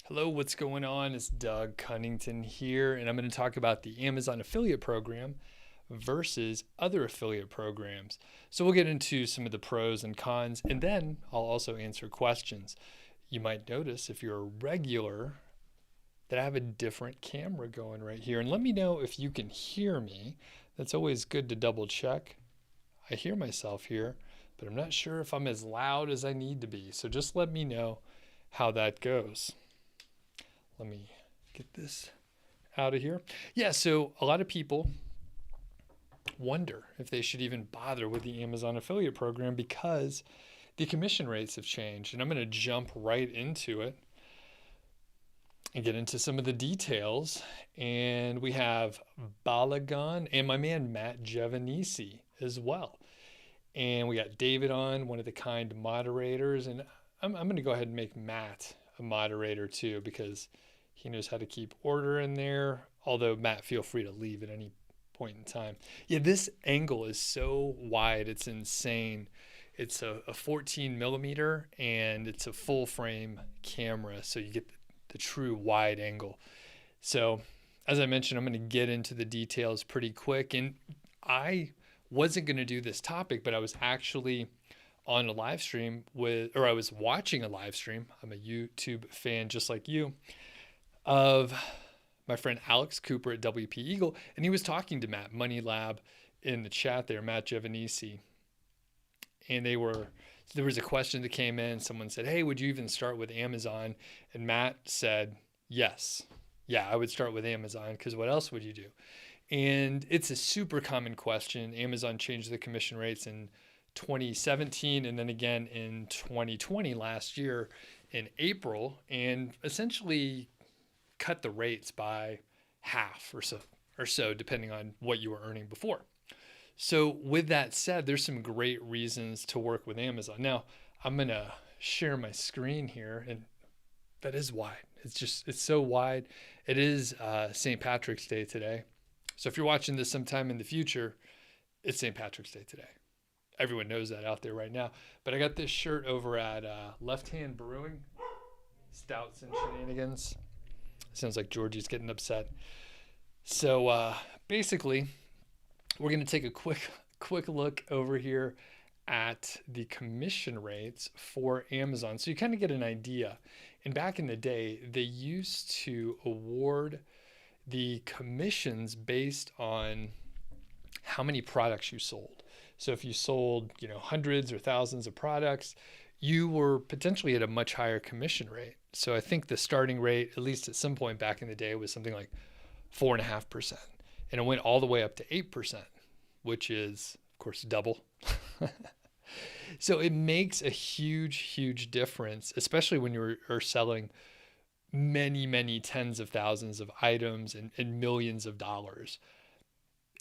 Hello, what's going on? It's Doug Cunnington here, and I'm going to talk about the Amazon affiliate program versus other affiliate programs. So we'll get into some of the pros and cons, and then I'll also answer questions. You might notice if you're a regular that I have a different camera going right here. And let me know if you can hear me. That's always good to double check. I hear myself here, but I'm not sure if I'm as loud as I need to be. So just let me know how that goes. Let me get this out of here. Yeah, so a lot of people wonder if they should even bother with the Amazon affiliate program because the commission rates have changed. And I'm going to jump right into it and get into some of the details. And we have Balagan and my man Matt Giovanisi as well. And we got David on, one of the kind moderators. And I'm going to go ahead and make Matt a moderator too because he knows how to keep order in there. Although, Matt, feel free to leave at any point in time. Yeah, this angle is so wide, it's insane. It's a 14 millimeter and it's a full frame camera, so you get the true wide angle. So, as I mentioned, I'm going to get into the details pretty quick. And I wasn't going to do this topic, but I was actually on a live stream I was watching a live stream. I'm a YouTube fan just like you, of my friend Alex Cooper at WP Eagle, and he was talking to Matt Money Lab in the chat there, Matt Giovanisi, and there was a question that came in. Someone said, "Hey, would you even start with Amazon?" And Matt said, "Yes, yeah, I would start with Amazon because what else would you do?" And it's a super common question. Amazon changed the commission rates in 2017 and then again in 2020 last year in April, and essentially cut the rates by half or so depending on what you were earning before. So with that said, there's some great reasons to work with Amazon. Now, I'm going to share my screen here, and that is wide. It's so wide. It is St. Patrick's Day today. So if you're watching this sometime in the future, it's St. Patrick's Day today. Everyone knows that out there right now. But I got this shirt over at Left Hand Brewing, Stouts and Shenanigans. Sounds like Georgie's getting upset. So basically, we're going to take a quick look over here at the commission rates for Amazon. So you kind of get an idea. And back in the day, they used to award the commissions based on how many products you sold. So if you sold, hundreds or thousands of products, you were potentially at a much higher commission rate. So I think the starting rate, at least at some point back in the day, was something like 4.5%. And it went all the way up to 8%, which is, of course, double. So it makes a huge difference, especially when you're selling many, many tens of thousands of items and millions of dollars.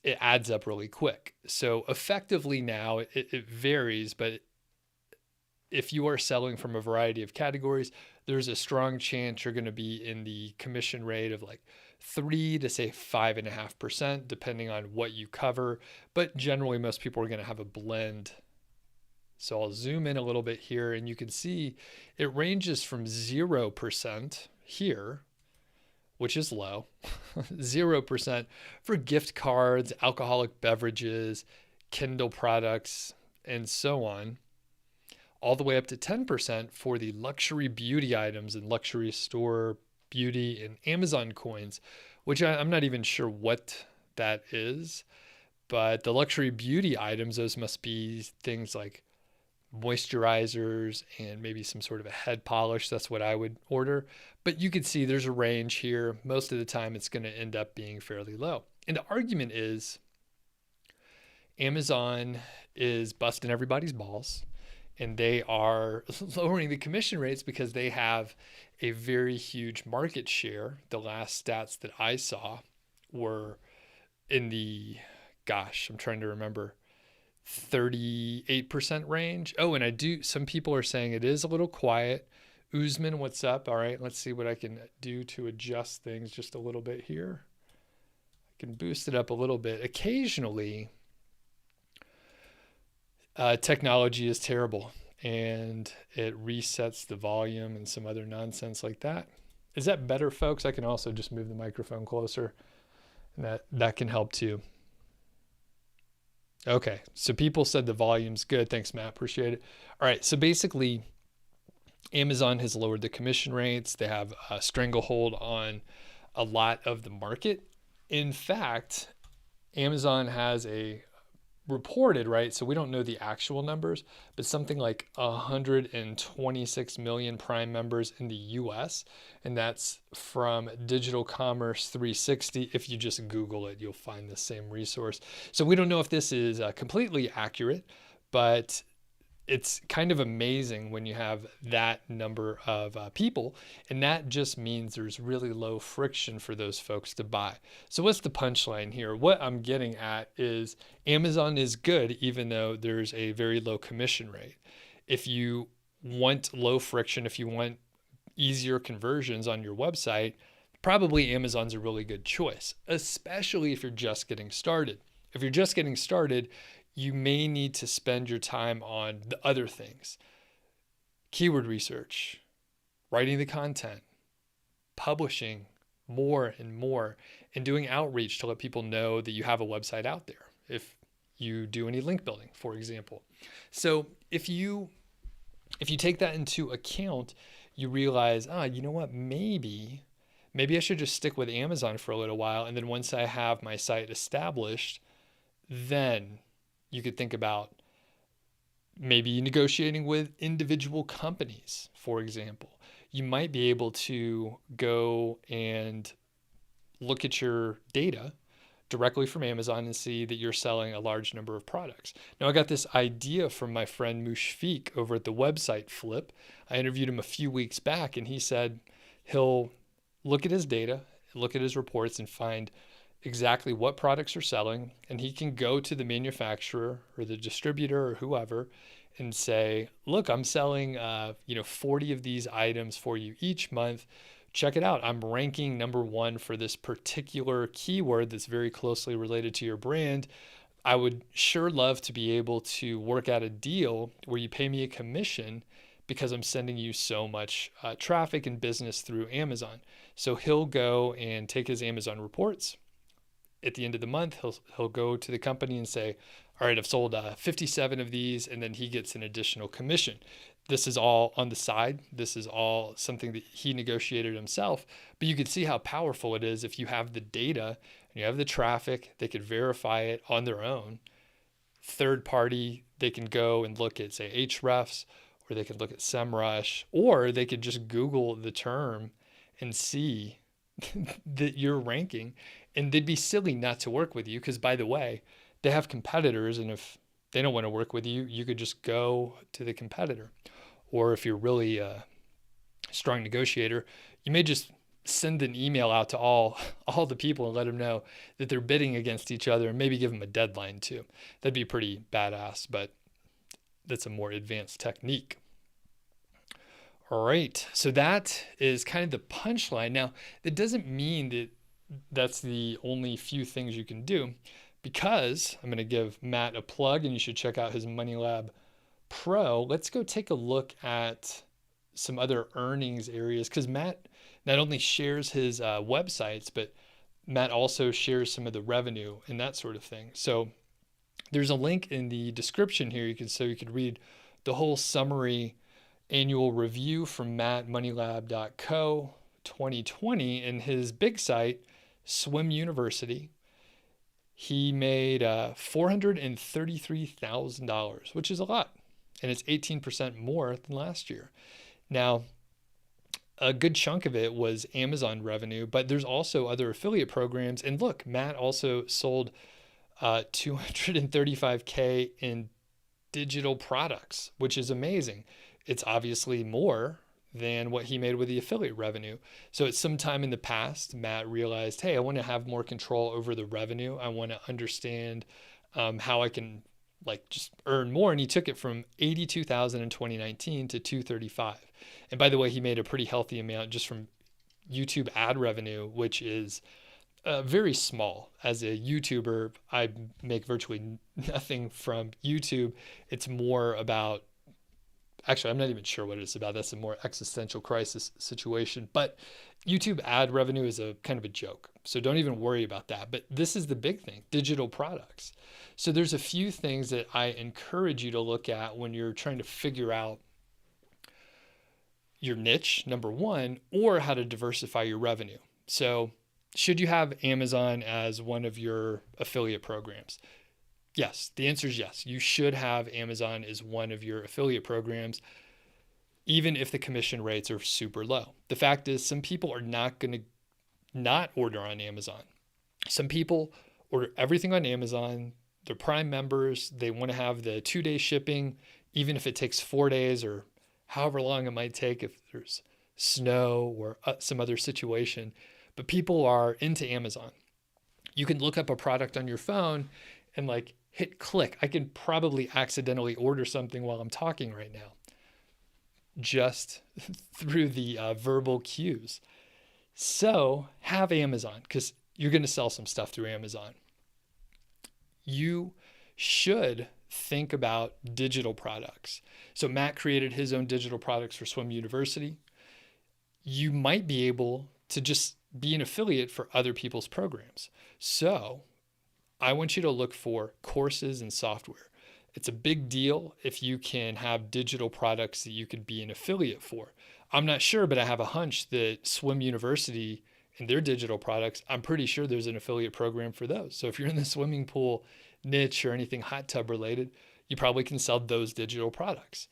It adds up really quick. So effectively now, it varies, but if you are selling from a variety of categories, there's a strong chance you're going to be in the commission rate of like 3 to say 5.5%, depending on what you cover. But generally, most people are going to have a blend. So I'll zoom in a little bit here, and you can see it ranges from 0% here, which is low, 0% for gift cards, alcoholic beverages, Kindle products, and so on, all the way up to 10% for the luxury beauty items and luxury store beauty and Amazon coins, which I'm not even sure what that is. But the luxury beauty items, those must be things like moisturizers and maybe some sort of a head polish. That's what I would order. But you can see there's a range here. Most of the time, it's going to end up being fairly low. And the argument is Amazon is busting everybody's balls, and they are lowering the commission rates because they have a very huge market share. The last stats that I saw were in the, I'm trying to remember, 38% range. Oh, and some people are saying it is a little quiet. Usman, what's up? All right, let's see what I can do to adjust things just a little bit here. I can boost it up a little bit. Occasionally, technology is terrible and it resets the volume and some other nonsense like that. Is that better, folks? I can also just move the microphone closer, and that can help too. Okay, so people said the volume's good. Thanks, Matt. Appreciate it. All right, so basically, Amazon has lowered the commission rates. They have a stranglehold on a lot of the market. In fact, Amazon has a reported, right? So we don't know the actual numbers, but something like 126 million Prime members in the US. And that's from Digital Commerce 360. If you just Google it, you'll find the same resource. So we don't know if this is completely accurate, but it's kind of amazing when you have that number of people, and that just means there's really low friction for those folks to buy. So what's the punchline here? What I'm getting at is Amazon is good even though there's a very low commission rate. If you want low friction, if you want easier conversions on your website, probably Amazon's a really good choice, especially if you're just getting started. If you're just getting started, you may need to spend your time on the other things: keyword research, writing the content, publishing more and more, and doing outreach to let people know that you have a website out there. If you do any link building, for example. So if you take that into account, you realize, you know what, maybe I should just stick with Amazon for a little while. And then once I have my site established, then you could think about maybe negotiating with individual companies, for example. You might be able to go and look at your data directly from Amazon and see that you're selling a large number of products. Now, I got this idea from my friend Mushfiq over at the website Flip. I interviewed him a few weeks back, and he said he'll look at his data, look at his reports, and find exactly what products are selling, and he can go to the manufacturer or the distributor or whoever and say, look, I'm selling 40 of these items for you each month. Check it out. I'm ranking number 1 for this particular keyword that's very closely related to your brand. I would sure love to be able to work out a deal where you pay me a commission because I'm sending you so much traffic and business through Amazon. So he'll go and take his Amazon reports. At the end of the month, he'll go to the company and say, all right, I've sold 57 of these, and then he gets an additional commission. This is all on the side. This is all something that he negotiated himself. But you can see how powerful it is if you have the data and you have the traffic. They could verify it on their own. Third party, they can go and look at, say, Ahrefs, or they could look at SEMrush, or they could just Google the term and see that you're ranking. And they'd be silly not to work with you because, by the way, they have competitors. And if they don't want to work with you, you could just go to the competitor. Or if you're really a strong negotiator, you may just send an email out to all the people and let them know that they're bidding against each other, and maybe give them a deadline too. That'd be pretty badass, but that's a more advanced technique. All right, so that is kind of the punchline. Now, that doesn't mean that that's the only few things you can do, because I'm going to give Matt a plug, and you should check out his Money Lab Pro. Let's go take a look at some other earnings areas, because Matt not only shares his websites, but Matt also shares some of the revenue and that sort of thing. So there's a link in the description here. So you could read the whole summary annual review from Matt, moneylab.co 2020, and his big site, Swim University. He made $433,000, which is a lot, and it's 18% more than last year. Now, a good chunk of it was Amazon revenue, but there's also other affiliate programs. And look, Matt also sold $235K in digital products, which is amazing. It's obviously more than what he made with the affiliate revenue. So at some time in the past, Matt realized, hey, I want to have more control over the revenue. I want to understand how I can just earn more. And he took it from 82,000 in 2019 to 235. And by the way, he made a pretty healthy amount just from YouTube ad revenue, which is very small. As a YouTuber, I make virtually nothing from YouTube. It's more about Actually, I'm not even sure what it's about. That's a more existential crisis situation. But YouTube ad revenue is a kind of a joke. So don't even worry about that. But this is the big thing, digital products. So there's a few things that I encourage you to look at when you're trying to figure out your niche, number one, or how to diversify your revenue. So should you have Amazon as one of your affiliate programs? Yes, the answer is yes. You should have Amazon as one of your affiliate programs, even if the commission rates are super low. The fact is, some people are not going to not order on Amazon. Some people order everything on Amazon. They're Prime members. They want to have the 2-day shipping, even if it takes 4 days or however long it might take if there's snow or some other situation. But people are into Amazon. You can look up a product on your phone and like hit click. I can probably accidentally order something while I'm talking right now, just through the verbal cues. So have Amazon, because you're going to sell some stuff through Amazon. You should think about digital products. So Matt created his own digital products for Swim University. You might be able to just be an affiliate for other people's programs. So I want you to look for courses and software. It's a big deal if you can have digital products that you could be an affiliate for. I'm not sure, but I have a hunch that Swim University and their digital products, I'm pretty sure there's an affiliate program for those. So if you're in the swimming pool niche or anything hot tub related, you probably can sell those digital products.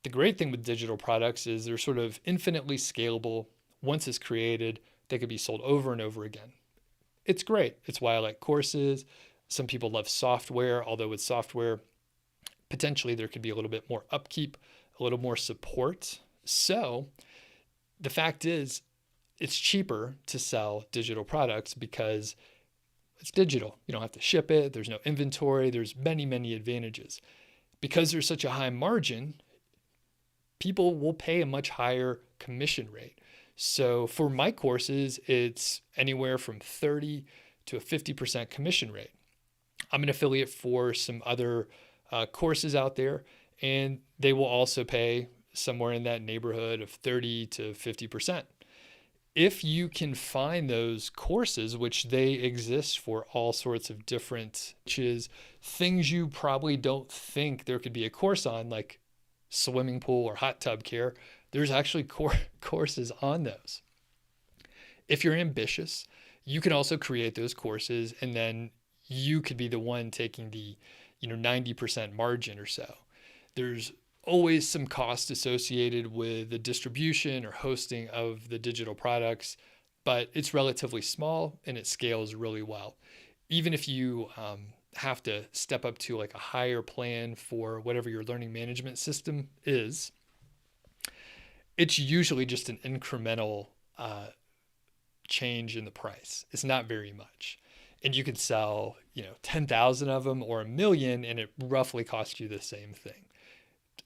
The great thing with digital products is they're sort of infinitely scalable. Once it's created, they could be sold over and over again. It's great. It's why I like courses. Some people love software, although with software, potentially there could be a little bit more upkeep, a little more support. So the fact is, it's cheaper to sell digital products because it's digital. You don't have to ship it. There's no inventory. There's many, many advantages. Because there's such a high margin, people will pay a much higher commission rate. So for my courses, it's anywhere from 30 to a 50% commission rate. I'm an affiliate for some other courses out there, and they will also pay somewhere in that neighborhood of 30 to 50%. If you can find those courses, which they exist for all sorts of different things you probably don't think there could be a course on, like swimming pool or hot tub care, there's actually courses on those. If you're ambitious, you can also create those courses, and then you could be the one taking the 90% margin or so. There's always some cost associated with the distribution or hosting of the digital products, but it's relatively small and it scales really well. Even if you have to step up to like a higher plan for whatever your learning management system is, it's usually just an incremental change in the price. It's not very much. And you could sell, 10,000 of them or 1 million, and it roughly costs you the same thing.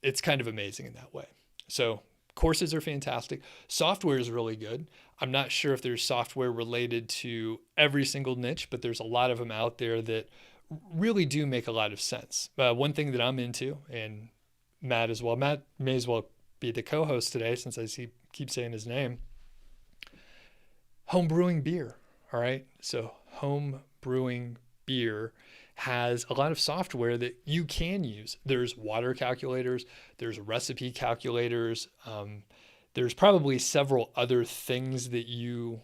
It's kind of amazing in that way. So courses are fantastic. Software is really good. I'm not sure if there's software related to every single niche, but there's a lot of them out there that really do make a lot of sense. One thing that I'm into, and Matt as well, Matt may as well be the co-host today since I keep saying his name, home brewing beer. All right. So home brewing beer has a lot of software that you can use. There's water calculators, there's recipe calculators. There's probably several other things that you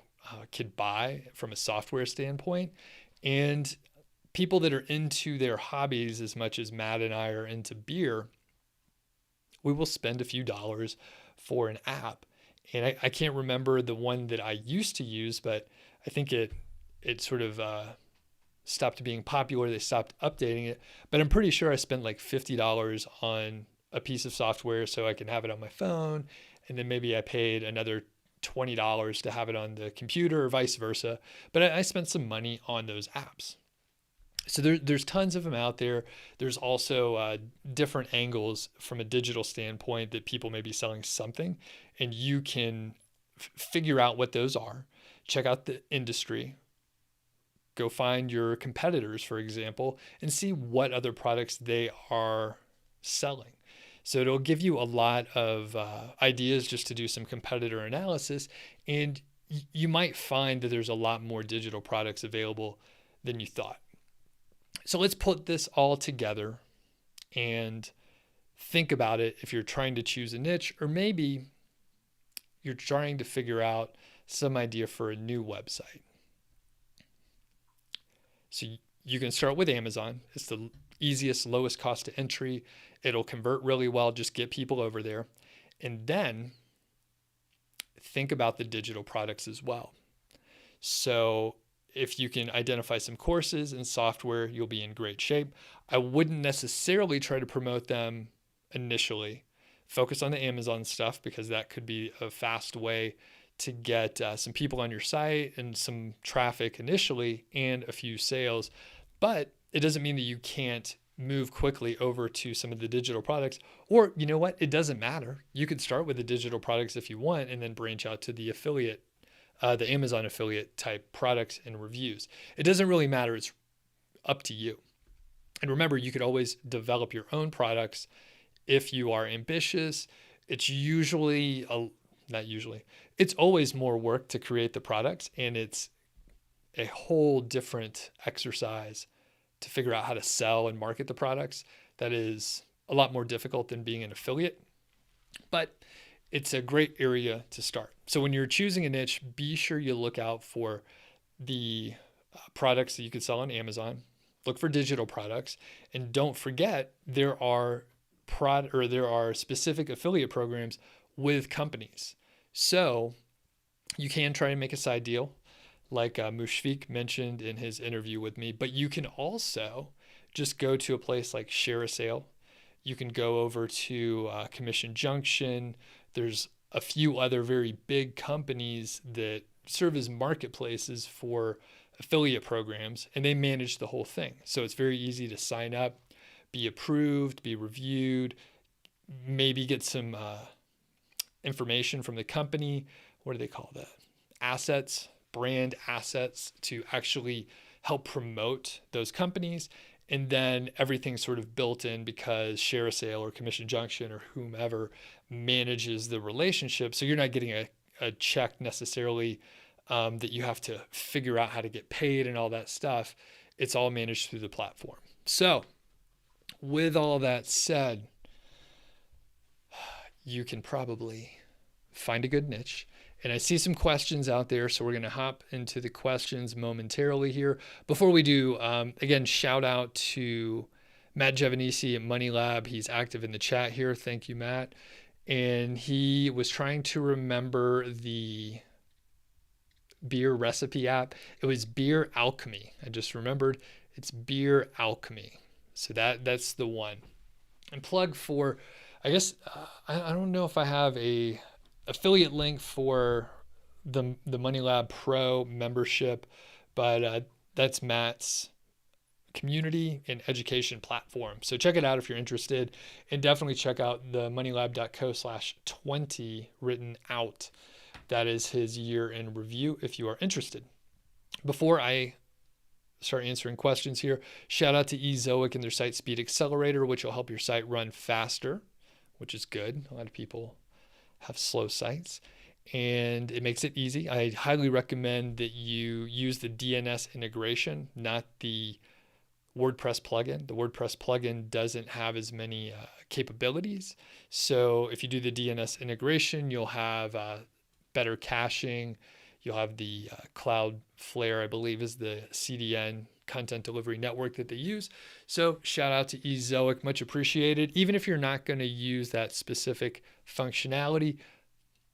could buy from a software standpoint. And people that are into their hobbies as much as Matt and I are into beer, we will spend a few dollars for an app. And I can't remember the one that I used to use, but I think it sort of stopped being popular. They stopped updating it. But I'm pretty sure I spent like $50 on a piece of software so I can have it on my phone. And then maybe I paid another $20 to have it on the computer or vice versa. But I spent some money on those apps. So there's tons of them out there. There's also different angles from a digital standpoint that people may be selling something, and you can figure out what those are. Check out the industry. Go find your competitors, for example, and see what other products they are selling. So it'll give you a lot of ideas just to do some competitor analysis. And you might find that there's a lot more digital products available than you thought. So let's put this all together and think about it if you're trying to choose a niche, or maybe you're trying to figure out some idea for a new website. So you can start with Amazon. It's the easiest, lowest cost to entry. It'll convert really well, just get people over there. And then think about the digital products as well. So if you can identify some courses and software, you'll be in great shape. I wouldn't necessarily try to promote them initially. Focus on the Amazon stuff because that could be a fast way to get some people on your site and some traffic initially and a few sales. But it doesn't mean that you can't move quickly over to some of the digital products. Or you know what? It doesn't matter. You could start with the digital products if you want and then branch out to the affiliate, the Amazon affiliate type products and reviews. It doesn't really matter. It's up to you. And remember, you could always develop your own products if you are ambitious. It's usually, not usually, it's always more work to create the products, and it's a whole different exercise to figure out how to sell and market the products. That is a lot more difficult than being an affiliate, but it's a great area to start. So when you're choosing a niche, be sure you look out for the products that you could sell on Amazon. Look for digital products, and don't forget there are specific affiliate programs with companies. So you can try and make a side deal, like Mushfiq mentioned in his interview with me, but you can also just go to a place like Share a Sale. You can go over to Commission Junction. There's a few other very big companies that serve as marketplaces for affiliate programs, and they manage the whole thing. So it's very easy to sign up, be approved, be reviewed, maybe get some information from the company. What do they call that? Assets, brand assets to actually help promote those companies. And then everything's sort of built in because Share a Sale or Commission Junction or whomever manages the relationship. So you're not getting a check necessarily that you have to figure out how to get paid and all that stuff. It's all managed through the platform. So with all that said, you can probably find a good niche. And I see some questions out there, so we're going to hop into the questions momentarily here. Before we do, again, shout out to Matt Giovanisi at Money Lab. He's active in the chat here. Thank you, Matt. And he was trying to remember the beer recipe app. It was Beer Alchemy. I just remembered it's Beer Alchemy. So that's the one. And plug for, I guess, I don't know if I have a affiliate link for the Money Lab Pro membership, but that's Matt's community and education platform. So check it out if you're interested, and definitely check out the moneylab.co/20 written out. That is his year in review if you are interested. Before I start answering questions here, shout out to Ezoic and their Site Speed Accelerator, which will help your site run faster, which is good. A lot of people have slow sites, and it makes it easy. I highly recommend that you use the DNS integration, not the WordPress plugin. The WordPress plugin doesn't have as many capabilities. So if you do the DNS integration, you'll have better caching. You'll have the Cloudflare, I believe, is the CDN content delivery network that they use. So shout out to Ezoic, much appreciated. Even if you're not going to use that specific functionality,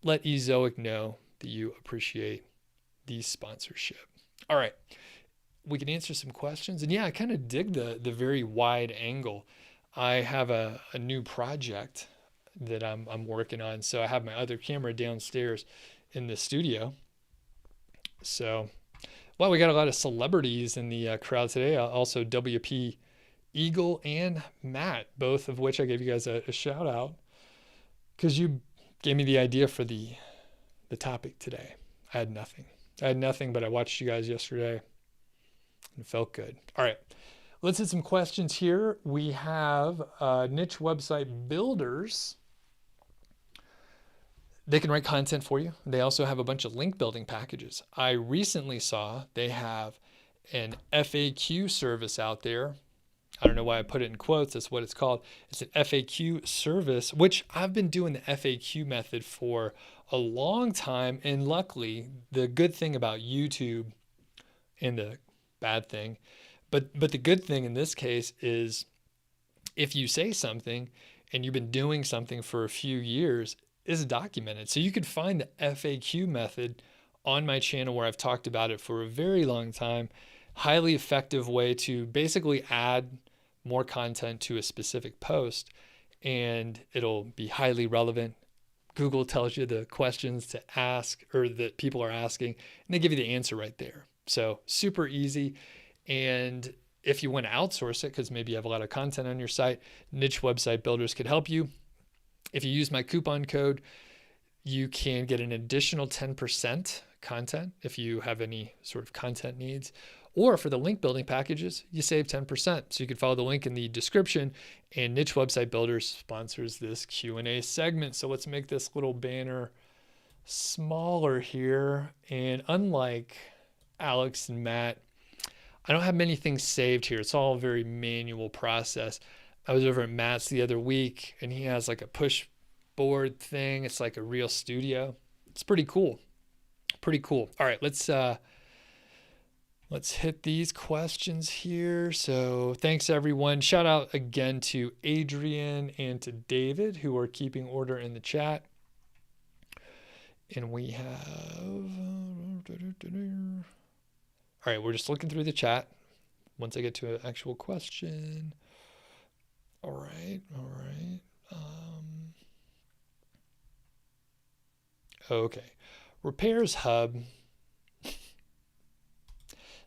let Ezoic know that you appreciate the sponsorship. All right, we can answer some questions. And yeah, I kind of dig the very wide angle. I have a new project that I'm working on. So I have my other camera downstairs in the studio. So, well, we got a lot of celebrities in the crowd today. Also WP Eagle and Matt, both of which I gave you guys a shout out because you gave me the idea for the topic today. I had nothing, but I watched you guys yesterday and it felt good. All right, let's hit some questions here. We have niche website builders. They can write content for you. They also have a bunch of link building packages. I recently saw they have an FAQ service out there. I don't know why I put it in quotes. That's what it's called. It's an FAQ service, which I've been doing the FAQ method for a long time. And luckily, the good thing about YouTube, and the bad thing, but the good thing in this case is if you say something and you've been doing something for a few years, is documented. So you could find the FAQ method on my channel where I've talked about it for a very long time. Highly effective way to basically add more content to a specific post, and it'll be highly relevant. Google tells you the questions to ask or that people are asking, and they give you the answer right there. So super easy. And if you want to outsource it, because maybe you have a lot of content on your site, niche website builders could help you. If you use my coupon code, you can get an additional 10% content if you have any sort of content needs. Or for the link building packages, you save 10%. So you can follow the link in the description. And Niche Website Builders sponsors this Q&A segment. So let's make this little banner smaller here. And unlike Alex and Matt, I don't have many things saved here. It's all a very manual process. I was over at Matt's the other week, and he has like a push board thing. It's like a real studio. It's pretty cool. Pretty cool. All right, let's hit these questions here. So thanks everyone. Shout out again to Adrian and to David who are keeping order in the chat. And we have, all right, we're just looking through the chat once I get to an actual question. All right. Okay. Repairs Hub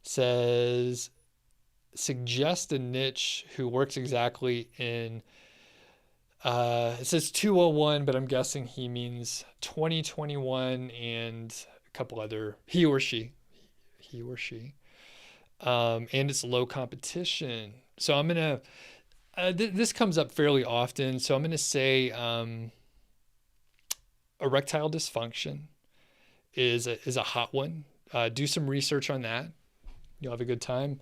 says, suggest a niche who works exactly in, it says 201, but I'm guessing he means 2021 and a couple other, he or she. And it's low competition. So I'm going to, this comes up fairly often, so I'm going to say erectile dysfunction is a hot one. Do some research on that. You'll have a good time.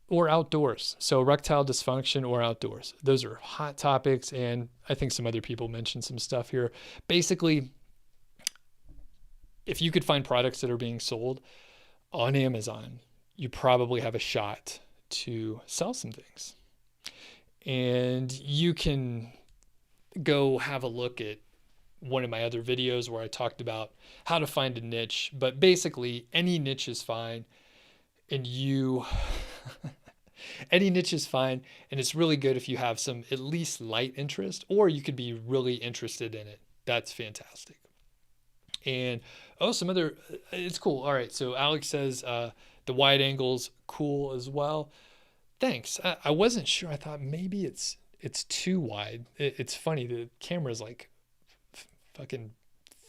Or outdoors. So erectile dysfunction or outdoors. Those are hot topics, and I think some other people mentioned some stuff here. Basically, if you could find products that are being sold on Amazon, you probably have a shot to sell some things. And you can go have a look at one of my other videos where I talked about how to find a niche, but basically any niche is fine. And any niche is fine. And it's really good if you have some at least light interest, or you could be really interested in it. That's fantastic. And some other, it's cool. All right. So Alex says, the wide angle's cool as well. Thanks. I wasn't sure. I thought maybe it's too wide. It's funny. The camera's like fucking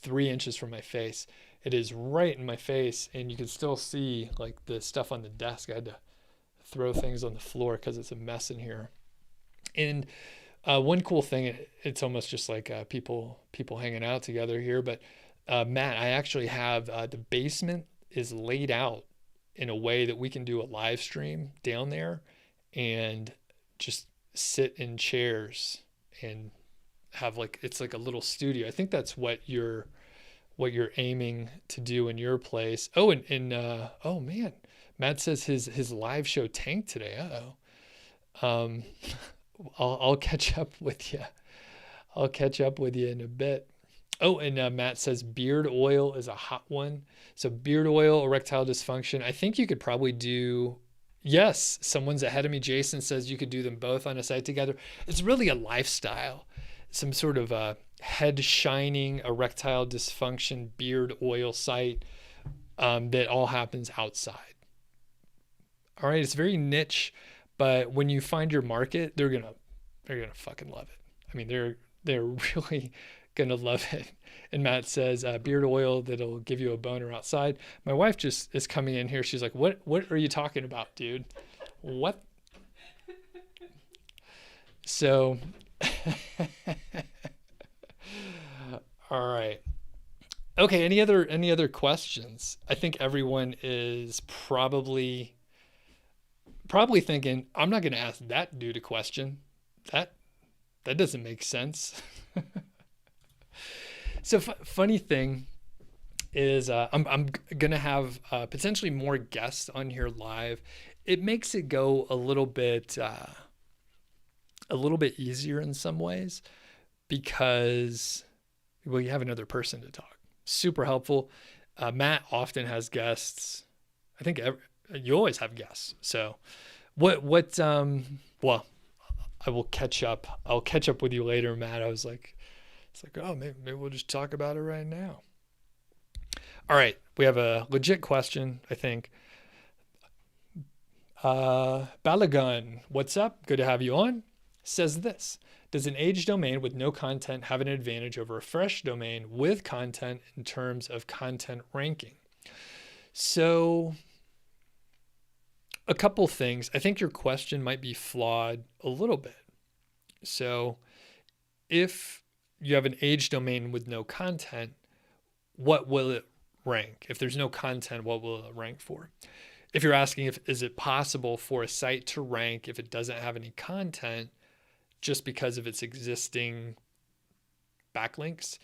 3 inches from my face. It is right in my face, and you can still see like the stuff on the desk. I had to throw things on the floor because it's a mess in here. And one cool thing, it's almost just like people hanging out together here. But Matt, I actually have the basement is laid out in a way that we can do a live stream down there and just sit in chairs and have like, it's like a little studio. I think that's what you're aiming to do in your place. Oh, and oh man, Matt says his live show tanked today. I'll catch up with you. I'll catch up with you in a bit. Oh, and Matt says beard oil is a hot one. So beard oil, erectile dysfunction. I think you could probably do, yes, someone's ahead of me. Jason says you could do them both on a site together. It's really a lifestyle, some sort of a head shining, erectile dysfunction, beard oil site that all happens outside. All right, it's very niche, but when you find your market, they're gonna fucking love it. I mean, they're really Gonna love it. And Matt says, beard oil that'll give you a boner outside. My wife just is coming in here. She's like, what are you talking about, dude? What? So, all right. Okay, any other questions? I think everyone is probably thinking, I'm not going to ask that dude a question. That doesn't make sense. So funny thing is, I'm gonna have potentially more guests on here live. It makes it go a little bit easier in some ways because, well, you have another person to talk. Super helpful. Matt often has guests. I think you always have guests. So well, I will catch up. I'll catch up with you later, Matt. It's like, oh, maybe we'll just talk about it right now. All right. We have a legit question, I think. Balagun, what's up? Good to have you on. Says this: does an age domain with no content have an advantage over a fresh domain with content in terms of content ranking? So, a couple things. I think your question might be flawed a little bit. So, if you have an age domain with no content, what will it rank? If there's no content, what will it rank for? If you're asking is it possible for a site to rank if it doesn't have any content just because of its existing backlinks,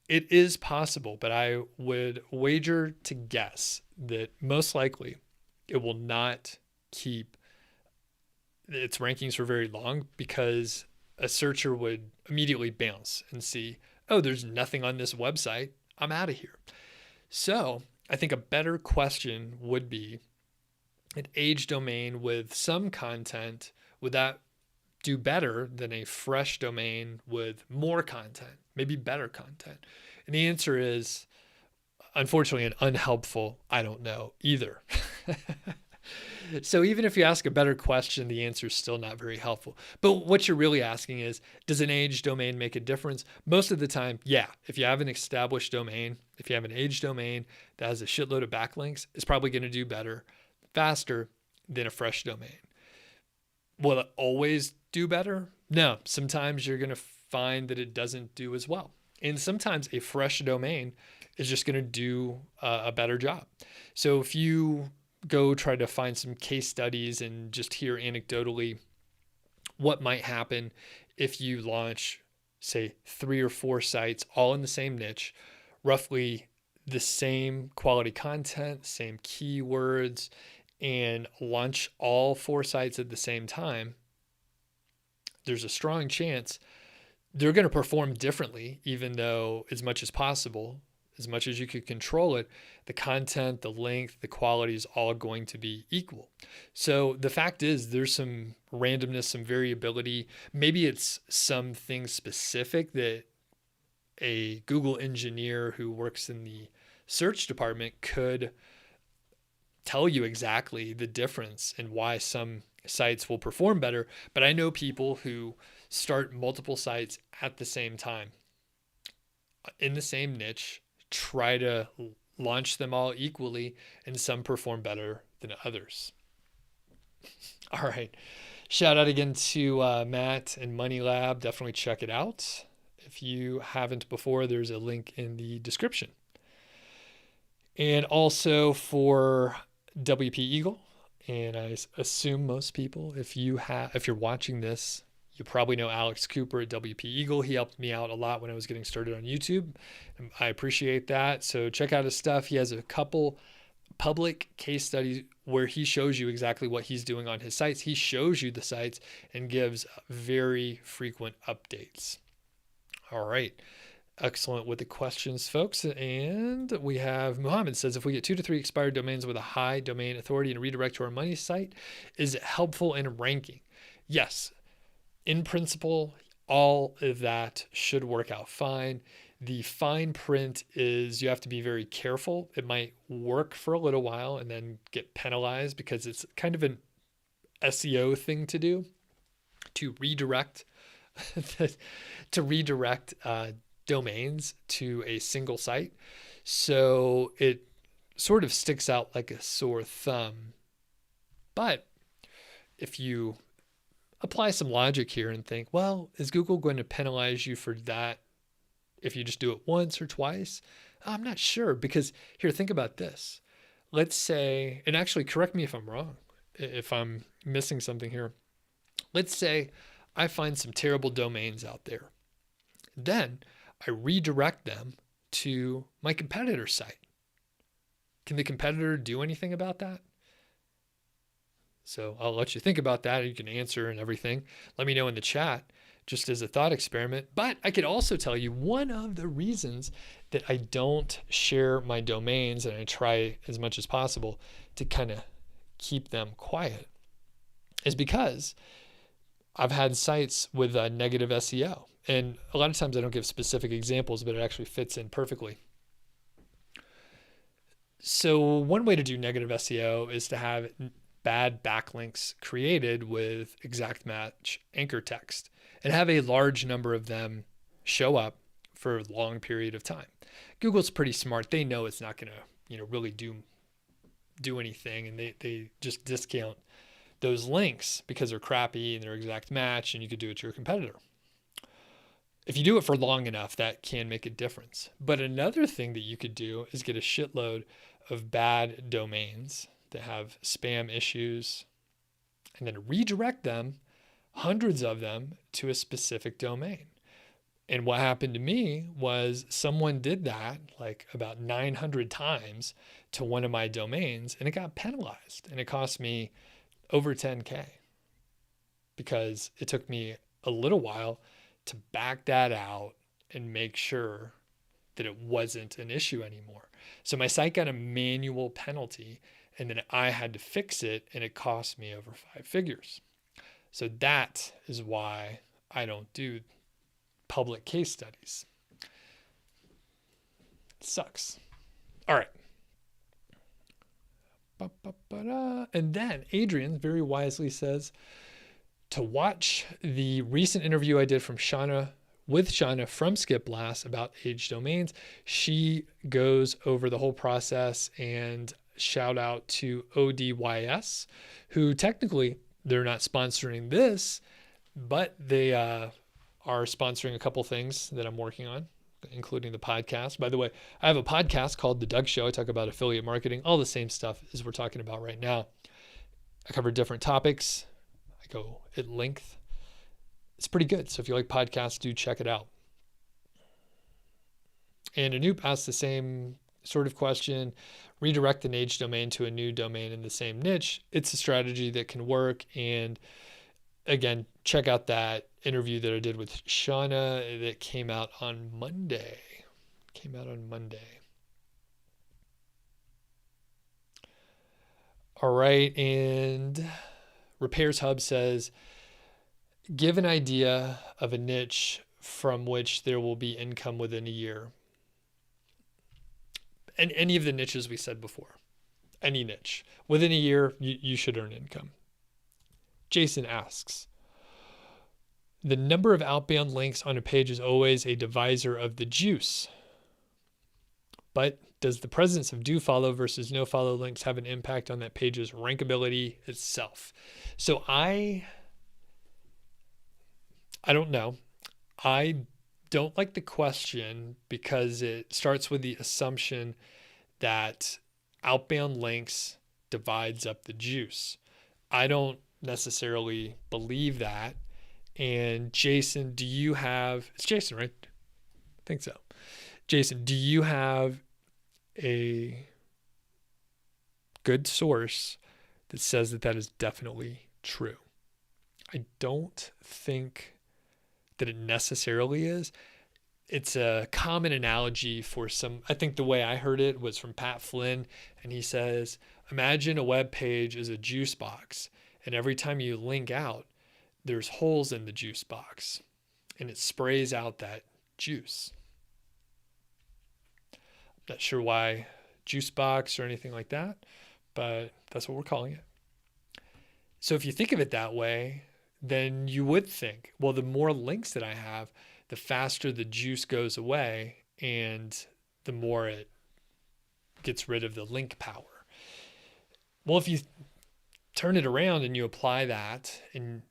it is possible, but I would wager to guess that most likely it will not keep its rankings for very long because a searcher would immediately bounce and see, oh, there's nothing on this website. I'm out of here. So I think a better question would be an age domain with some content, would that do better than a fresh domain with more content, maybe better content? And the answer is, unfortunately, an unhelpful, I don't know either. So even if you ask a better question, the answer is still not very helpful. But what you're really asking is, does an age domain make a difference? Most of the time, yeah. If you have an established domain, if you have an age domain that has a shitload of backlinks, it's probably going to do better, faster than a fresh domain. Will it always do better? No. Sometimes you're going to find that it doesn't do as well. And sometimes a fresh domain is just going to do a better job. So if you go try to find some case studies and just hear anecdotally what might happen if you launch, say, 3 or 4 sites all in the same niche, roughly the same quality content, same keywords, and launch all 4 sites at the same time, there's a strong chance they're going to perform differently, even though as much as possible, as much as you could control it, the content, the length, the quality is all going to be equal. So the fact is there's some randomness, some variability. Maybe it's something specific that a Google engineer who works in the search department could tell you exactly the difference and why some sites will perform better. But I know people who start multiple sites at the same time in the same niche, try to launch them all equally, and some perform better than others. All right. Shout out again to Matt and Money Lab. Definitely check it out. If you haven't before, there's a link in the description. And also for WP Eagle, and I assume most people, if you're watching this, you probably know Alex Cooper at WP Eagle. He helped me out a lot when I was getting started on YouTube. I appreciate that. So check out his stuff. He has a couple public case studies where he shows you exactly what he's doing on his sites. He shows you the sites and gives very frequent updates. All right. Excellent with the questions, folks. And we have Muhammad says, if we get 2 to 3 expired domains with a high domain authority and redirect to our money site, is it helpful in ranking? Yes. In principle, all of that should work out fine. The fine print is you have to be very careful. It might work for a little while and then get penalized because it's kind of an SEO thing to do, to redirect domains to a single site. So it sort of sticks out like a sore thumb. But if you apply some logic here and think, well, is Google going to penalize you for that if you just do it once or twice? I'm not sure, because here, think about this. Let's say, and actually correct me if I'm wrong, if I'm missing something here. Let's say I find some terrible domains out there. Then I redirect them to my competitor site. Can the competitor do anything about that? So I'll let you think about that. You can answer and everything. Let me know in the chat, just as a thought experiment. But I could also tell you one of the reasons that I don't share my domains, and I try as much as possible to kind of keep them quiet, is because I've had sites with negative SEO. And a lot of times I don't give specific examples, but it actually fits in perfectly. So one way to do negative SEO is to have bad backlinks created with exact match anchor text and have a large number of them show up for a long period of time. Google's pretty smart. They know it's not going to, really do anything, and they just discount those links because they're crappy and they're exact match, and you could do it to your competitor. If you do it for long enough, that can make a difference. But another thing that you could do is get a shitload of bad domains that have spam issues and then redirect them, hundreds of them, to a specific domain. And what happened to me was someone did that like about 900 times to one of my domains, and it got penalized, and it cost me over 10K because it took me a little while to back that out and make sure that it wasn't an issue anymore. So my site got a manual penalty, and then I had to fix it, and it cost me over 5 figures. So that is why I don't do public case studies. It sucks. All right. And then Adrian very wisely says to watch the recent interview I did with Shauna from Skip Blast about age domains. She goes over the whole process, and shout out to ODYS, who technically they're not sponsoring this, but they are sponsoring a couple things that I'm working on, including the podcast. By the way, I have a podcast called The Doug Show. I talk about affiliate marketing, all the same stuff as we're talking about right now. I cover different topics. I go at length. It's pretty good. So if you like podcasts, do check it out. And Anoop asked the same sort of question: redirect an age domain to a new domain in the same niche. It's a strategy that can work. And again, check out that interview that I did with Shauna that came out on Monday. All right. And Repairs Hub says, give an idea of a niche from which there will be income within a year. And any of the niches we said before, any niche within a year, you should earn income. Jason asks, the number of outbound links on a page is always a divisor of the juice. But does the presence of do follow versus no follow links have an impact on that page's rankability itself? So I don't know. I don't like the question because it starts with the assumption that outbound links divides up the juice. I don't necessarily believe that. And Jason, it's Jason, right? I think so. Jason, do you have a good source that says that is definitely true? I don't think that it necessarily is. It's a common analogy for I think the way I heard it was from Pat Flynn, and he says, imagine a web page is a juice box, and every time you link out, there's holes in the juice box, and it sprays out that juice. I'm not sure why juice box or anything like that, but that's what we're calling it. So if you think of it that way, then you would think, well, the more links that I have, the faster the juice goes away and the more it gets rid of the link power. Well, if you turn it around and you apply that and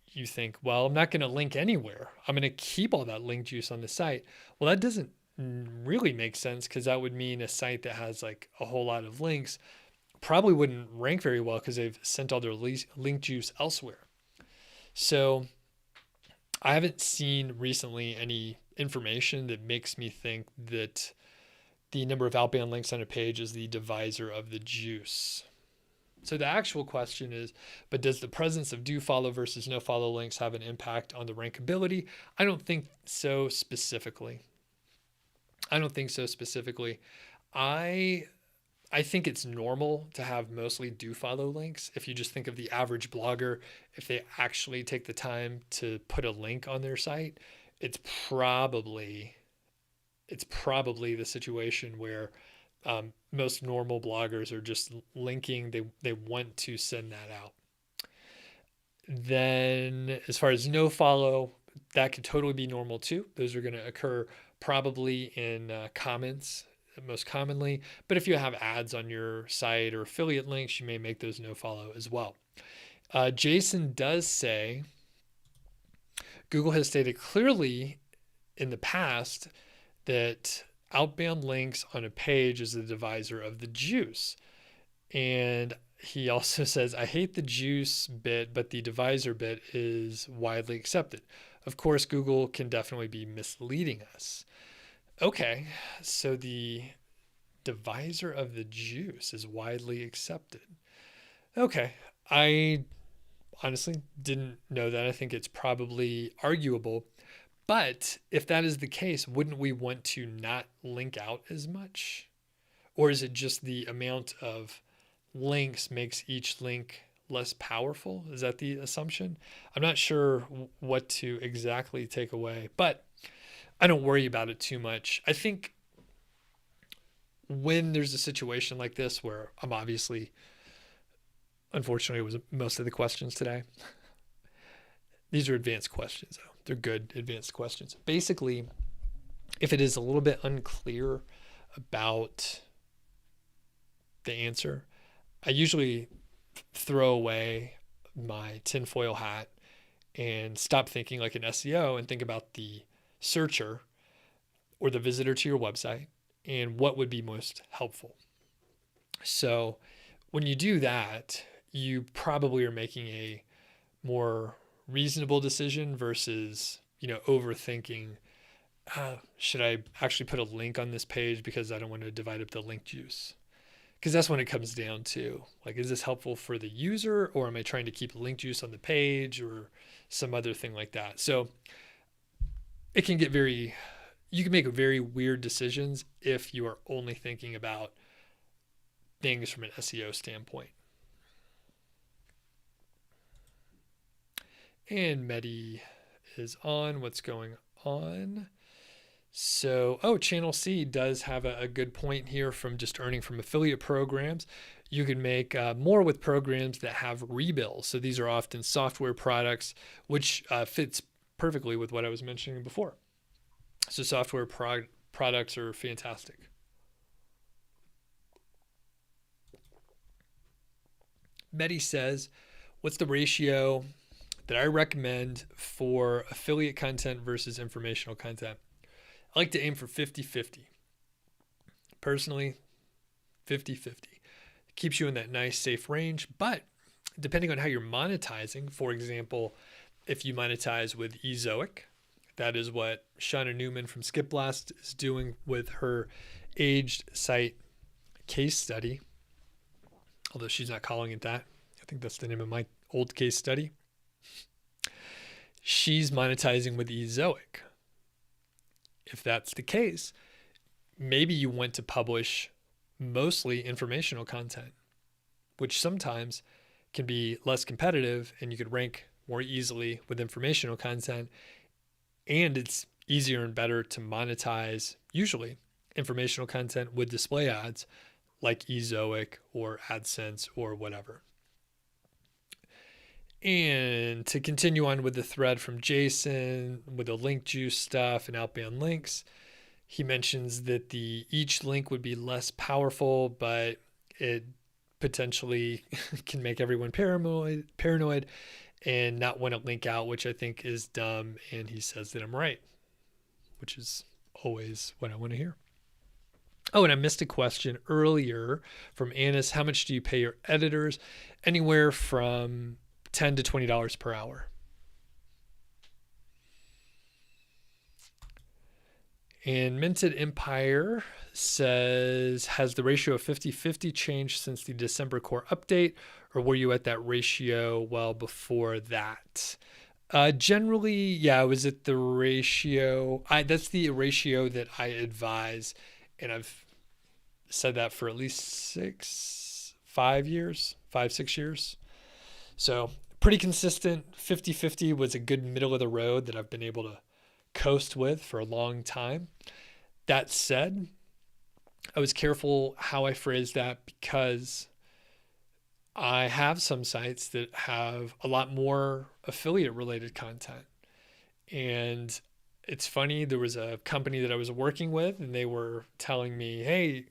you think, well, I'm not going to link anywhere, I'm going to keep all that link juice on the site. Well, that doesn't really make sense, because that would mean a site that has like a whole lot of links probably wouldn't rank very well because they've sent all their link juice elsewhere. So I haven't seen recently any information that makes me think that the number of outbound links on a page is the divisor of the juice. So the actual question is, but does the presence of do follow versus no follow links have an impact on the rankability? I don't think so specifically. I think it's normal to have mostly do follow links. If you just think of the average blogger, if they actually take the time to put a link on their site, it's probably the situation where most normal bloggers are just linking. They want to send that out. Then as far as no follow, that could totally be normal too. Those are going to occur probably in comments most commonly. But if you have ads on your site or affiliate links, you may make those no follow as well. Jason does say, Google has stated clearly in the past that outbound links on a page is the divisor of the juice. And he also says, I hate the juice bit, but the divisor bit is widely accepted. Of course, Google can definitely be misleading us. Okay, so the divisor of the juice is widely accepted. Okay, I honestly didn't know that. I think it's probably arguable. But if that is the case, wouldn't we want to not link out as much? Or is it just the amount of links makes each link less powerful? Is that the assumption? I'm not sure what to exactly take away, but I don't worry about it too much. I think when there's a situation like this where I'm obviously, unfortunately, it was most of the questions today. These are advanced questions, though. They're good advanced questions. Basically, if it is a little bit unclear about the answer, I usually throw away my tinfoil hat and stop thinking like an SEO and think about the searcher or the visitor to your website and what would be most helpful. So when you do that, you probably are making a more reasonable decision versus, overthinking, should I actually put a link on this page because I don't want to divide up the link juice? Because that's when it comes down to, like, is this helpful for the user, or am I trying to keep link juice on the page or some other thing like that? So it can get you can make very weird decisions if you are only thinking about things from an SEO standpoint. And Medi is on. What's going on? So, Channel C does have a good point here from just earning from affiliate programs. You can make more with programs that have rebills. So these are often software products, which fits perfectly with what I was mentioning before. So software products are fantastic. Medi says, what's the ratio that I recommend for affiliate content versus informational content? I like to aim for 50-50. Personally, 50-50. It keeps you in that nice, safe range, but depending on how you're monetizing, for example, if you monetize with Ezoic, that is what Shauna Newman from Skip Blast is doing with her aged site case study, although she's not calling it that. I think that's the name of my old case study. She's monetizing with Ezoic. If that's the case, maybe you want to publish mostly informational content, which sometimes can be less competitive and you could rank more easily with informational content. And it's easier and better to monetize, usually, informational content with display ads like Ezoic or AdSense or whatever. And to continue on with the thread from Jason with the link juice stuff and outbound links, he mentions that each link would be less powerful, but it potentially can make everyone paranoid and not want to link out, which I think is dumb. And he says that I'm right, which is always what I want to hear. Oh, and I missed a question earlier from Annis. How much do you pay your editors? Anywhere from $10 to $20 per hour. And Minted Empire says, has the ratio of 50-50 changed since the December core update, or were you at that ratio well before that? Generally, yeah, I was at the ratio. That's the ratio that I advise, and I've said that for at least 5 years, 6 years. So pretty consistent. 50-50 was a good middle of the road that I've been able to coast with for a long time. That said, I was careful how I phrased that because I have some sites that have a lot more affiliate related content. And it's funny, there was a company that I was working with and they were telling me, hey,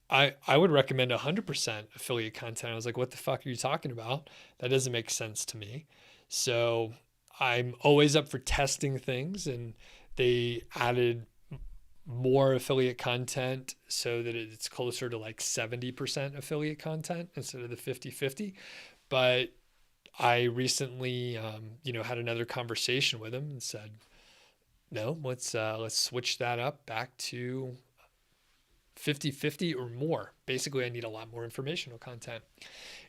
I would recommend 100% affiliate content. I was like, what the fuck are you talking about? That doesn't make sense to me. So I'm always up for testing things, and they added more affiliate content so that it's closer to like 70% affiliate content instead of the 50-50. But I recently, had another conversation with him and said, no, let's switch that up back to 50-50 or more. Basically, I need a lot more informational content.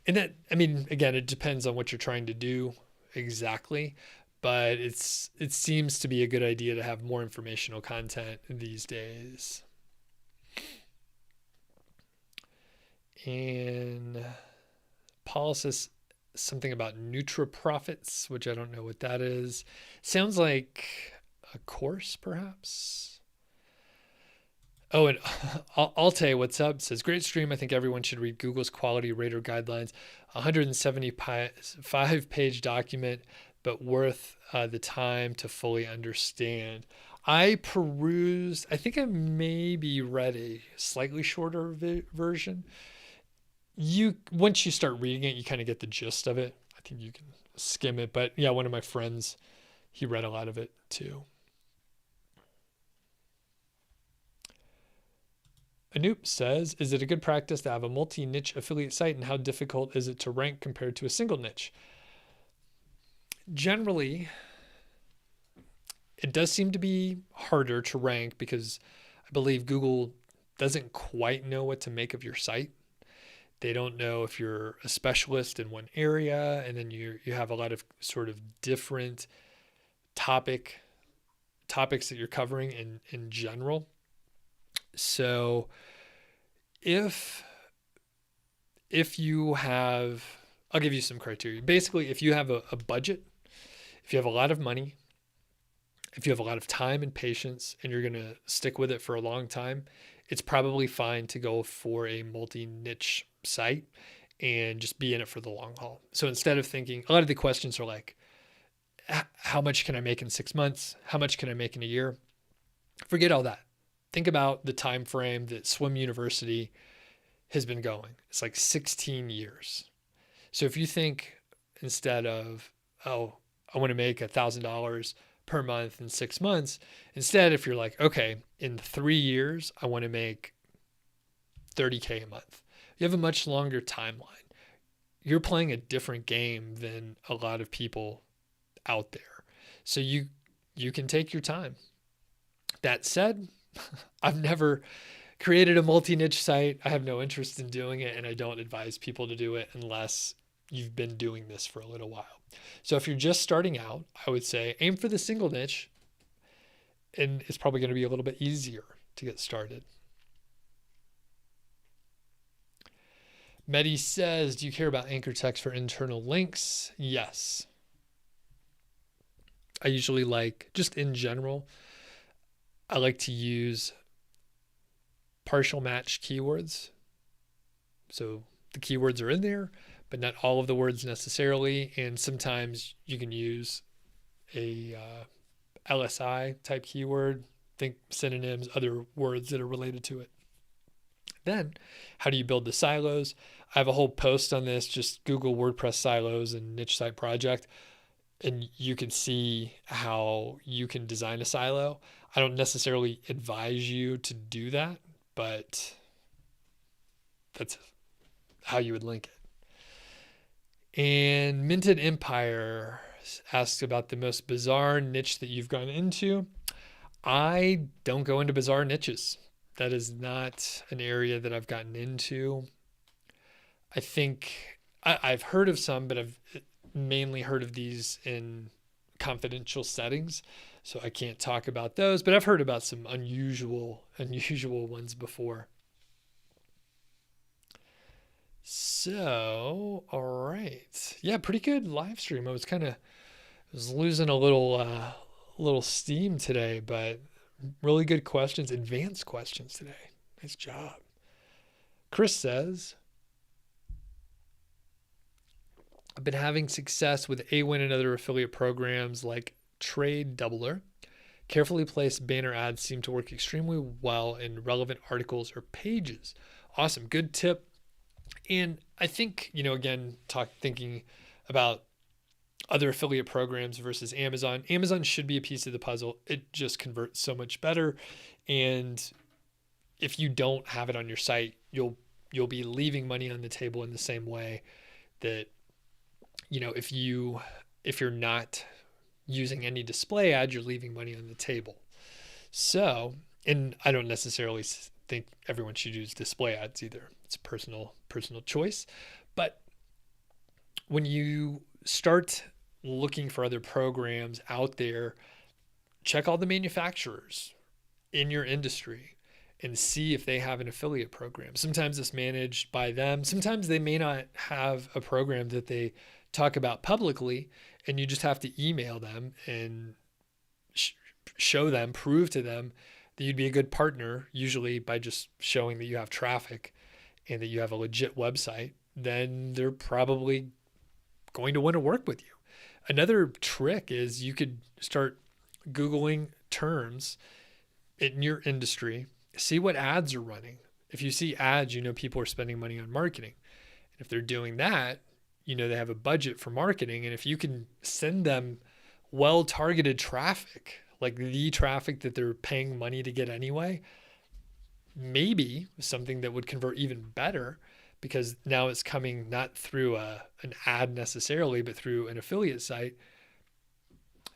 And that, again, it depends on what you're trying to do exactly, but it seems to be a good idea to have more informational content these days. And Paul says something about Nootropics, which I don't know what that is. Sounds like a course, perhaps. Oh, and Alte, what's up? Says, great stream. I think everyone should read Google's quality rater guidelines. 175-page document, but worth the time to fully understand. I perused, I think I maybe read a slightly shorter version. Once you start reading it, you kind of get the gist of it. I think you can skim it. But yeah, one of my friends, he read a lot of it too. Anoop says, is it a good practice to have a multi-niche affiliate site, and how difficult is it to rank compared to a single niche? Generally, it does seem to be harder to rank because I believe Google doesn't quite know what to make of your site. They don't know if you're a specialist in one area, and then you have a lot of sort of different topics that you're covering in general. So if you have, I'll give you some criteria. Basically, if you have a budget, if you have a lot of money, if you have a lot of time and patience, and you're going to stick with it for a long time, it's probably fine to go for a multi-niche site and just be in it for the long haul. So instead of thinking, a lot of the questions are like, how much can I make in 6 months? How much can I make in a year? Forget all that. Think about the time frame that Swim University has been going. It's like 16 years. So if you think instead of, oh, I want to make $1,000 per month in 6 months, instead, if you're like, okay, in 3 years, I want to make $30K a month. You have a much longer timeline. You're playing a different game than a lot of people out there. So you can take your time. That said, I've never created a multi-niche site. I have no interest in doing it, and I don't advise people to do it unless you've been doing this for a little while. So if you're just starting out, I would say aim for the single niche, and it's probably going to be a little bit easier to get started. Medi says, do you care about anchor text for internal links? Yes. I usually like, just in general, I like to use partial match keywords. So the keywords are in there, but not all of the words necessarily. And sometimes you can use a LSI type keyword, think synonyms, other words that are related to it. Then, how do you build the silos? I have a whole post on this. Just Google WordPress silos and niche site project, and you can see how you can design a silo. I don't necessarily advise you to do that, but that's how you would link it. And Minted Empire asks about the most bizarre niche that you've gone into. I don't go into bizarre niches. That is not an area that I've gotten into. I think I've heard of some, but I've mainly heard of these in confidential settings, so I can't talk about those, but I've heard about some unusual ones before. So, all right. Yeah, pretty good live stream. I was losing a little steam today, but really good questions, advanced questions today. Nice job. Chris says, I've been having success with Awin and other affiliate programs like Trade Doubler. Carefully placed banner ads seem to work extremely well in relevant articles or pages. Awesome. Good tip. And I think, again, thinking about other affiliate programs versus Amazon. Amazon should be a piece of the puzzle. It just converts so much better. And if you don't have it on your site, you'll be leaving money on the table in the same way that, if you're not using any display ads, you're leaving money on the table. So, and I don't necessarily think everyone should use display ads either. It's a personal choice. But when you start looking for other programs out there, check all the manufacturers in your industry and see if they have an affiliate program. Sometimes it's managed by them. Sometimes they may not have a program that they talk about publicly, and you just have to email them and show them, prove to them that you'd be a good partner, usually by just showing that you have traffic and that you have a legit website. Then they're probably going to want to work with you. Another trick is you could start Googling terms in your industry, see what ads are running. If you see ads, people are spending money on marketing. And if they're doing that, they have a budget for marketing. And if you can send them well-targeted traffic, like the traffic that they're paying money to get anyway, maybe something that would convert even better, because now it's coming not through an ad necessarily, but through an affiliate site,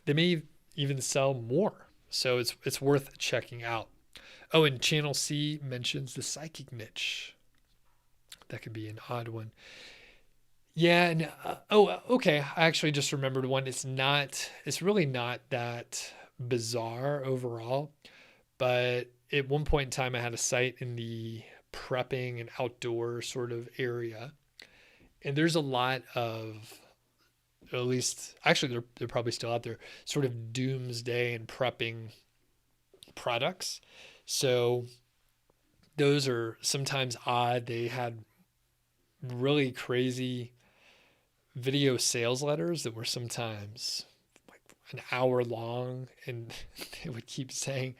they may even sell more. So it's worth checking out. Oh, and Channel C mentions the psychic niche. That could be an odd one. Yeah. And okay. I actually just remembered one. It's really not that bizarre overall, but at one point in time, I had a site in the prepping and outdoor sort of area. And there's a lot of, or at least, actually, they're probably still out there, sort of doomsday and prepping products. So those are sometimes odd. They had really crazy video sales letters that were sometimes like an hour long, and they would keep saying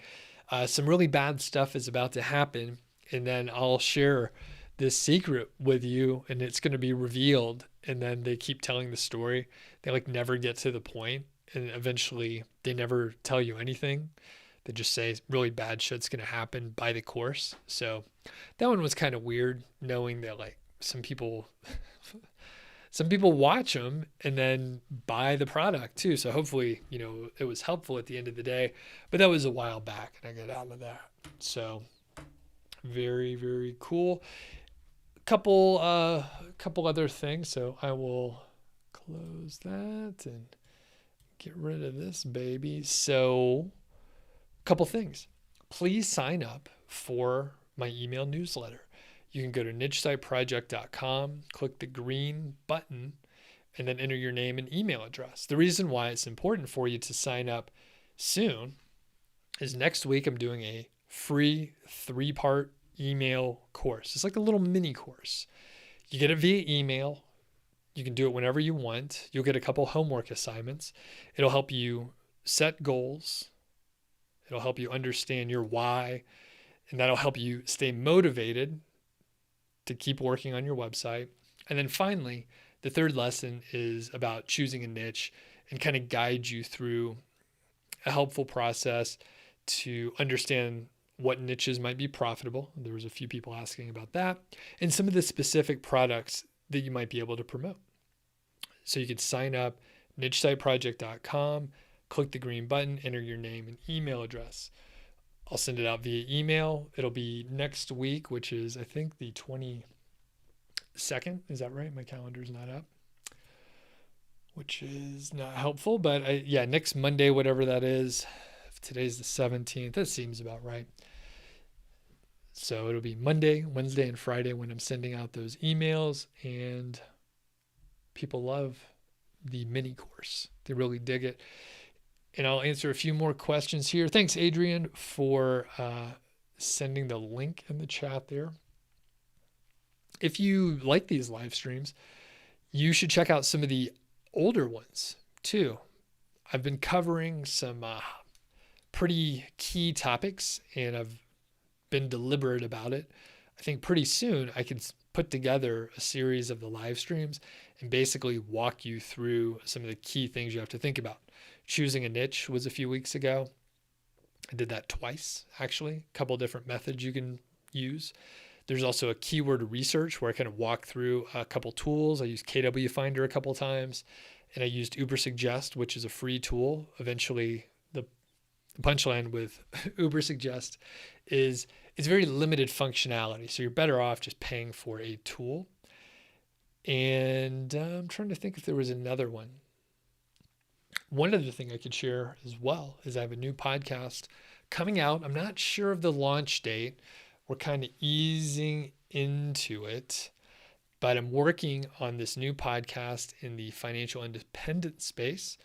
some really bad stuff is about to happen. And then I'll share this secret with you and it's going to be revealed. And then they keep telling the story. They never get to the point, and eventually they never tell you anything. They just say really bad shit's going to happen by the course. So that one was kind of weird, knowing that some people watch them and then buy the product too. So hopefully, it was helpful at the end of the day, but that was a while back and I got out of that. So very, very cool. Couple other things. So I will close that and get rid of this baby. So couple things. Please sign up for my email newsletter. You can go to nichesiteproject.com, click the green button, and then enter your name and email address. The reason why it's important for you to sign up soon is next week I'm doing a free 3-part email course. It's like a little mini course. You get it via email You can do it whenever you want. You'll get a couple homework assignments. It'll help you set goals. It'll help you understand your why, and that'll help you stay motivated to keep working on your website. And then finally, the third lesson is about choosing a niche and kind of guide you through a helpful process to understand what niches might be profitable. There was a few people asking about that, and some of the specific products that you might be able to promote. So you could sign up nichesiteproject.com, click the green button, enter your name and email address. I'll send it out via email. It'll be next week, which is I think the 22nd. Is that right? My calendar's not up, which is not helpful, but next Monday, whatever that is. If today's the 17th, that seems about right. So it'll be Monday, Wednesday, and Friday when I'm sending out those emails, and people love the mini course. They really dig it. And I'll answer a few more questions here. Thanks, Adrian, for sending the link in the chat there. If you like these live streams, you should check out some of the older ones too. I've been covering some pretty key topics, and I've been deliberate about it. I think pretty soon I can put together a series of the live streams and basically walk you through some of the key things you have to think about. Choosing a niche was a few weeks ago. I did that twice, actually. A couple of different methods you can use. There's also a keyword research where I kind of walk through a couple tools. I used KWFinder a couple of times, and I used Ubersuggest, which is a free tool. Eventually, the punchline with Ubersuggest is it's very limited functionality. So you're better off just paying for a tool. And I'm trying to think if there was another one. One other thing I could share as well is I have a new podcast coming out. I'm not sure of the launch date. We're kind of easing into it, but I'm working on this new podcast in the financial independence space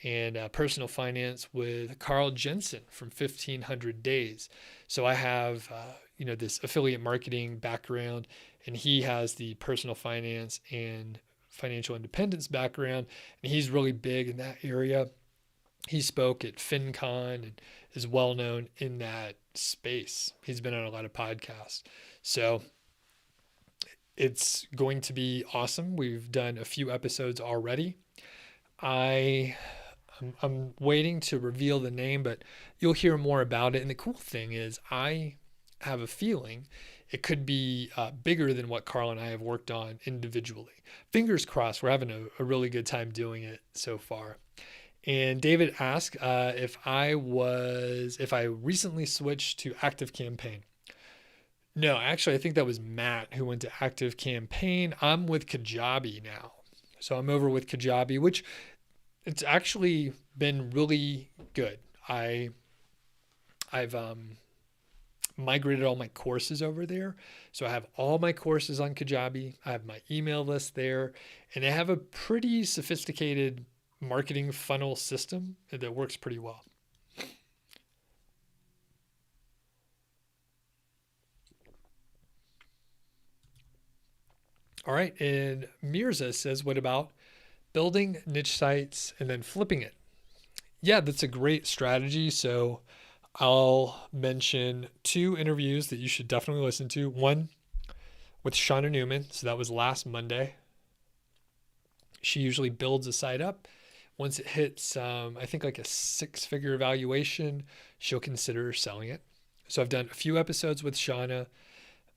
and personal finance with Carl Jensen from 1500 Days. So I have, this affiliate marketing background, and he has the personal finance and financial independence background, and he's really big in that area. He spoke at FinCon and is well known in that space. He's been on a lot of podcasts. So it's going to be awesome. We've done a few episodes already. I'm waiting to reveal the name, but you'll hear more about it. And the cool thing is I have a feeling it could be bigger than what Carl and I have worked on individually. Fingers crossed, we're having a really good time doing it so far. And David asked if I recently switched to ActiveCampaign. No, actually, I think that was Matt who went to ActiveCampaign. I'm with Kajabi now. So I'm over with Kajabi, which it's actually been really good. I've migrated all my courses over there. So I have all my courses on Kajabi. I have my email list there, and I have a pretty sophisticated marketing funnel system that works pretty well. All right, and Mirza says, what about building niche sites and then flipping it? Yeah, that's a great strategy. So I'll mention 2 interviews that you should definitely listen to. One with Shauna Newman. So that was last Monday. She usually builds a site up. Once it hits, I think like a 6-figure evaluation, she'll consider selling it. So I've done a few episodes with Shauna,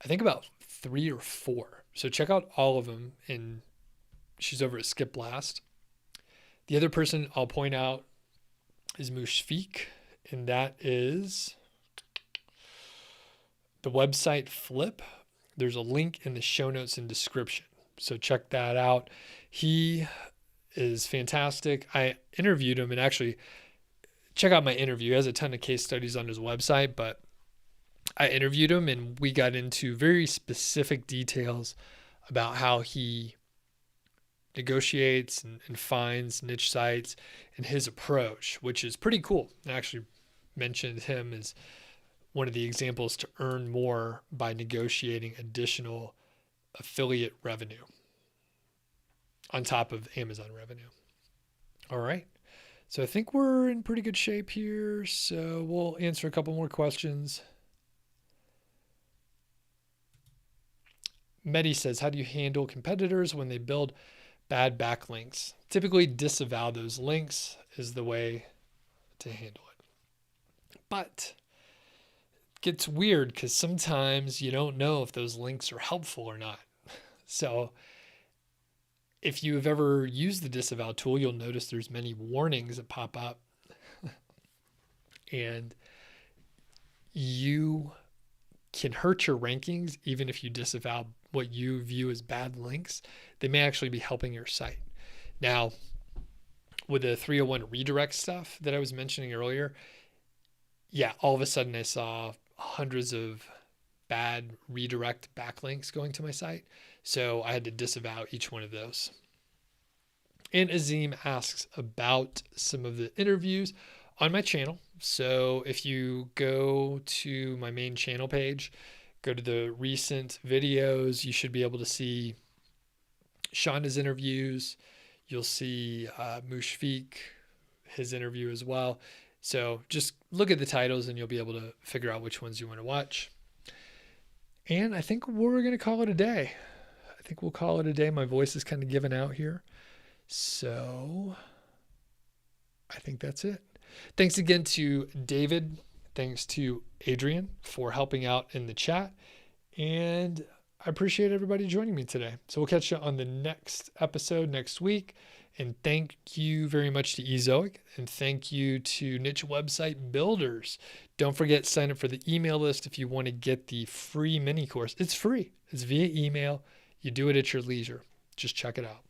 I think about 3 or 4. So check out all of them. And she's over at Skip Blast. The other person I'll point out is Mushfiq, and that is the website Flip. There's a link in the show notes and description. So check that out. He is fantastic. I interviewed him, and actually check out my interview. He has a ton of case studies on his website, but I interviewed him and we got into very specific details about how he negotiates and finds niche sites and his approach, which is pretty cool. I actually mentioned him as one of the examples to earn more by negotiating additional affiliate revenue. on top of Amazon revenue. All right. So I think we're in pretty good shape here. So we'll answer a couple more questions. Medi says, how do you handle competitors when they build bad backlinks? Typically disavow those links is the way to handle it. But it gets weird because sometimes you don't know if those links are helpful or not. So if you have ever used the disavow tool, you'll notice there's many warnings that pop up. And you can hurt your rankings even if you disavow what you view as bad links. They may actually be helping your site. Now, with the 301 redirect stuff that I was mentioning earlier, yeah, all of a sudden I saw hundreds of bad redirect backlinks going to my site. So I had to disavow each one of those. And Azim asks about some of the interviews on my channel. So if you go to my main channel page, go to the recent videos, you should be able to see Shonda's interviews. You'll see Mushfiq, his interview as well. So just look at the titles and you'll be able to figure out which ones you want to watch. And I think we're going to call it a day. I think we'll call it a day. My voice is kind of giving out here. So I think that's it. Thanks again to David. Thanks to Adrian for helping out in the chat. And I appreciate everybody joining me today. So we'll catch you on the next episode next week. And thank you very much to Ezoic. And thank you to Niche Website Builders. Don't forget, sign up for the email list if you want to get the free mini course. It's free. It's via email. You do it at your leisure. Just check it out.